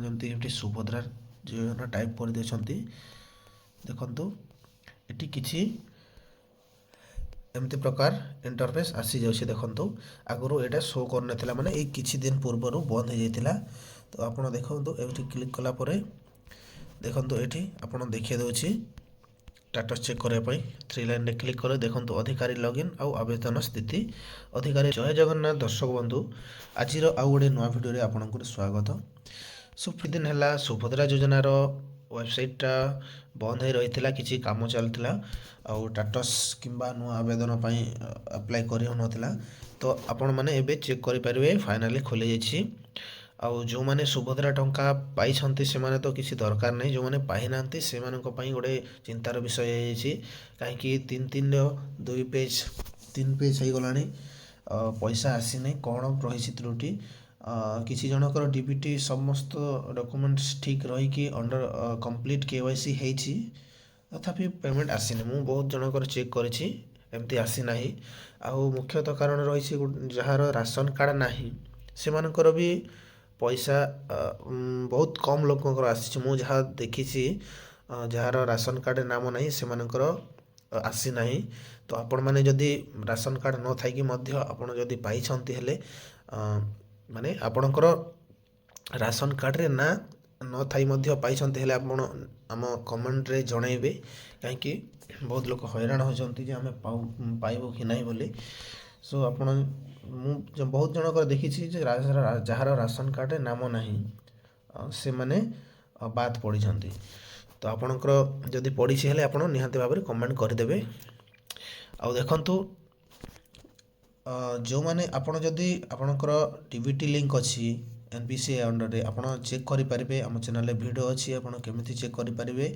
जमी ये सुभद्रा योजना टाइप कर देखु ये किसी एमती प्रकार इंटरफेस आसी जाऊँ देखु आगु यहाँ शो कर ना माने ये किसी दिन पूर्वर बंद हो जाता। तो आप देखो ये क्लिक कलापर देखो ये आपड़ देखिए दूसरी स्टेटस चेक करने थ्री लाइन रे क्लिक करें देखो अधिकारी लॉगिन आउ आवेदन स्थिति अधिकारी। जय जगन्नाथ दर्शक बंधु आज आउ गोटे नुआ भिडियो आपको स्वागत। सो किछ दिन है सुभद्रा योजनार वेबसाइटा बंद हो रही है किसी काम चलता आउ स्टेटस किंबा नुआ आवेदन अप्लाई कर तो आपण मैंने एबे चेक करेंगे फाइनाली खोली जाइए। आउ जो मैंने सुभद्रा टंका पाई से माने तो किसी दरकार नहीं जो मैंने पाई ना से गोटे चिंतार विषय है कहीं तीन तीन दुई पेज तीन पेज हो गला पैसा आसी नहीं कौन रही त्रुटि किसी जनकर डीबीटी समस्त डॉक्यूमेंट्स ठीक रही अंडर कंप्लीट केवाईसी होती तथापि पेमेंट आसीनी मु बहुत जनकर चेक करी एमती आसी ना। आउ मुख्यतः कारण रही जार राशन कार्ड ना से मानकर भी पैसा बहुत कम लोक आसी मु जहाँ देखी जार राशन कार्ड नाम ना से मानकर आसी ना। तो आपण मैंने जदि राशन कार्ड न थी आपण जदि पाई हेले माने आपणकर राशन कार्ड रे ना न थाई पाई हेले आपण आम कमेंट रे जनइबे कहीं बहुत लोग हैरान होती आम पाइबू कि नहीं बोली। सो आप बहुत जनकर देखी जार राशन कार्ड रे नाम ना से माने बाद पड़ी। तो आपणकर जदि पड़ी हेले आप निहाती भाव में कमेंट करदे। आउ देखंतु जो मैंने आपड़ जदि आपणकर डीबीटी लिंक अच्छी एनपीसीआई अंडर रे आप चेक करेंगे आम चैनल वीडियो अच्छी आप केमी चेक करेंगे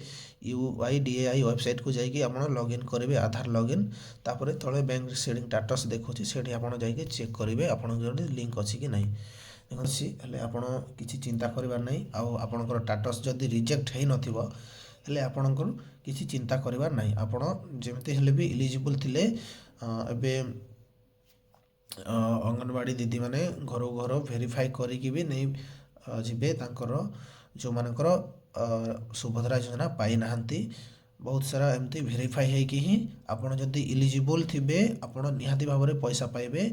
UIDAI वेबसाइट को जाकि आप लॉगिन करेंगे आधार लॉगिन तापर तले बैंक सेडिंग स्टेटस देखुची से आप चेक करेंगे आप लिंक अच्छी कि नहीं देखिए आपड़ किसी चिंता करार नहीं आपणकर स्टेटस जदि रिजेक्ट हो नथिबो आपणकर किसी चिंता करार नहीं आपड़ जमती हेले भी इलिजिबल थिले एबे अंगनवाड़ी दीदी मैंने घर घर भेरीफाई करिकी भी नहीं जीवे तांकर जो मानकर सुभद्रा योजना पाई नाहंती बहुत सारा एमती भेरीफाई होगी ही आपड़ जदि इलिजिबल थिबे आपड़ निहाती भाव में पैसा पाइबे।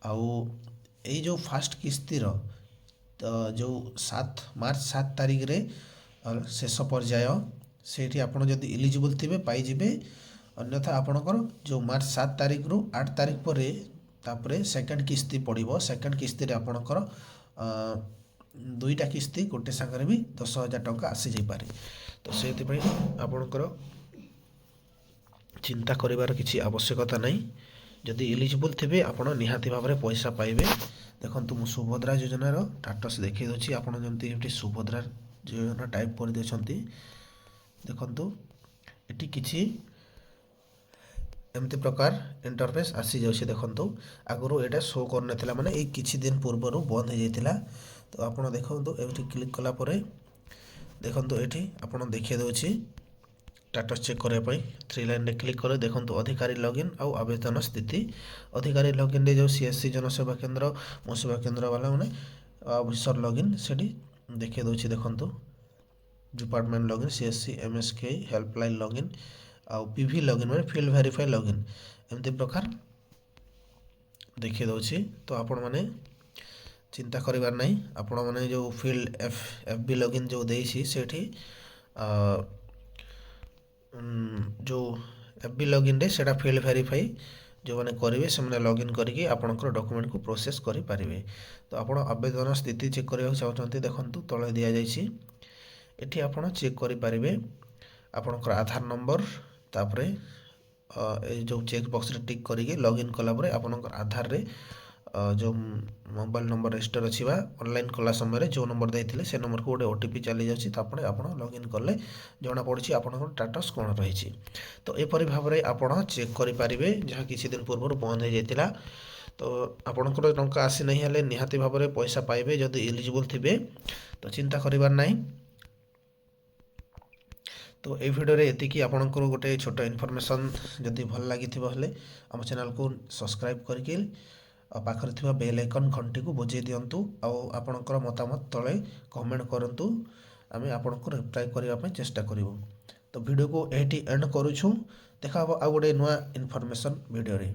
आउ यही जो फास्ट किस्तिर जो 7 मार्च 7 तारिख रे शेष पर्याय से आपड़ जदि इलिजिबल थिबे पाइबे अन्यथा आपणकर जो मार्च 7 तारिख रु 8 तारिख पर तापरे सेकेंड किस्ती पड़ो सेकेंड किस्ती आपणकर दुईटा किस्ती गोटे सांगे भी 10,000 टंका आसी जापे। तो से आपणकर चिंता करिवार किसी आवश्यकता नहीं जदि इलिजिबल थे आपड़ निहाती भाव में पैसा पाइबे। देखंतु मु सुभद्रा योजनार स्टेटस देखी दूसरी आप जमी सुभद्रा योजना टाइप कर देखु ये किसी एमती प्रकार इंटरफेस आसी जाऊँ देखु आगु यहाँ शो कर ना माने ये किसी दिन पूर्वर बंद हो जाता। तो आप देखो ये क्लिक कलापर देखो ये आप देखिए दूसरी स्टेटस चेक करने थ्री लाइन रे क्लिक करें देखो अधिकारी लॉगिन आउ आवेदन स्थिति अधिकारी लॉगिन रे जो CSC जनसेवा केन्द्र मो सेवा केन्द्र वाला मैंने ऑफिसर लॉगिन से देखिए दूसरी देखो department login CSC MSK helpline login आउ PV लॉगिन मैंने फील्ड वेरीफाई लॉगिन एमती प्रकार देखिए दूसरी। तो आपण मैंने चिंता करिवार नहीं आपण मैंने जो फील्ड FB लॉगिन जो देसी सेठी जो FB लॉगिन रे सेटा फील्ड वेरीफाई जो मैंने करेंगे से मैंने लॉगिन करके आपणकर डॉक्यूमेंट को प्रोसेस करें। तो आप आवेदन स्थिति चेक करने चाहते देखो तले दि जाइए ये आप चेक करेंगे आपणकर आधार नंबर तापर जो चेक बॉक्स रे टिक करके लॉगिन कलापर आपणकर आधार रे जो मोबाइल नंबर रजिस्टर अच्छी ऑनलाइन कला समय जो नंबर देते से नंबर को गोटे OTP चली जाए आप लॉगिन कले जना पड़ी आपंकर स्टेटस कौन रही। तो यहपरी भाव में आप चेक करेंगे जहाँ किसी दिन पूर्व बंद हो जाता। तो आपंकर टंका आसी नहीं हेले निहाती भाव में पैसा पाइबे जदि इलिजिबल थे तो चिंता करिवार नहीं। तो ये वीडियो रे एतिकी आपनकर गोटे छोट इनफॉरमेशन जदि भल लगी आम चैनल को सब्सक्राइब करके ଆଉ ପାଖରେ ଥିବା ବେଲ୍ ଆଇକନ୍ ଘଣ୍ଟିକୁ ବଜାଇ ଦିଅନ୍ତୁ ଆଉ ଆପଣଙ୍କର ମତାମତ ତଳେ କମେଣ୍ଟ କରନ୍ତୁ। ଆମେ ଆପଣଙ୍କୁ ରିପ୍ଲାଏ କରିବା ପାଇଁ ଚେଷ୍ଟା କରିବୁ। ତ ଭିଡ଼ିଓକୁ ଏଇଠି ଏଣ୍ଡ କରୁଛୁ। ଦେଖା ହେବ ଆଉ ଗୋଟେ ନୂଆ ଇନଫର୍ମେସନ୍ ଭିଡ଼ିଓରେ।